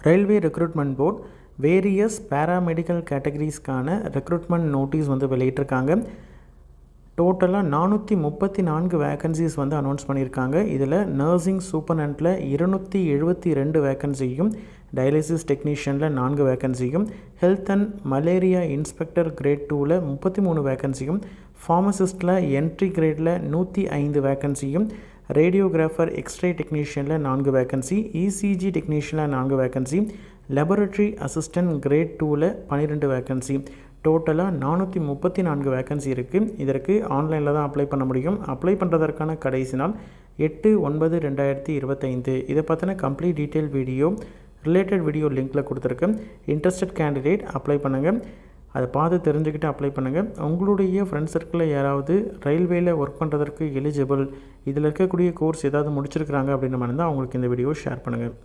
Railway recruitment board various paramedical கேட்டகரிஸ்க்கான recruitment notice வந்து வெளியிட்டிருக்காங்க. டோட்டலாக 434 வேக்கன்சிஸ் வந்து அனௌன்ஸ் பண்ணியிருக்காங்க. இதில் நர்சிங் சூப்பர்டென்ட்டில் 272 வேக்கன்சியும், டயாலிசிஸ் டெக்னீஷியனில் 4 வேக்கன்சியும், health and malaria inspector grade 2ல் 33 வேக்கன்சியும், ஃபார்மசிஸ்ட்டில் என்ட்ரி கிரேடில் 105 வேக்கன்சியும், ரேடியோகிராஃபர் எக்ஸ்ரே டெக்னீஷியனில் 4 வேக்கன்சி, இசிஜி டெக்னீஷியனில் 4 வேக்கன்சி, லெபரட்டரி அசிஸ்டன்ட் கிரேட் 2ல் 12 வேக்கன்சி. டோட்டலாக 434 வேக்கன்சி இருக்குது. இதற்கு ஆன்லைனில் தான் அப்ளை பண்ண முடியும். அப்ளை பண்ணுறதற்கான கடைசி நாள் 8/9/2025. இதை பற்றின complete detail video related video லிங்க்கில் கொடுத்துருக்கேன். இன்ட்ரெஸ்டட் கேண்டிடேட் அப்ளை பண்ணுங்கள். அதை பார்த்து தெரிஞ்சுக்கிட்டு அப்ளை பண்ணுங்கள். உங்களுடைய ஃப்ரெண்ட்ஸ் சர்க்கிளில் யாராவது ரயில்வேயில் ஒர்க் பண்ணுறதற்கு எலிஜிபிள், இதில் இருக்கக்கூடிய கோர்ஸ் ஏதாவது முடிச்சிருக்கிறாங்க அப்படின்னு இருந்தால் அவங்களுக்கு இந்த வீடியோ ஷேர் பண்ணுங்கள்.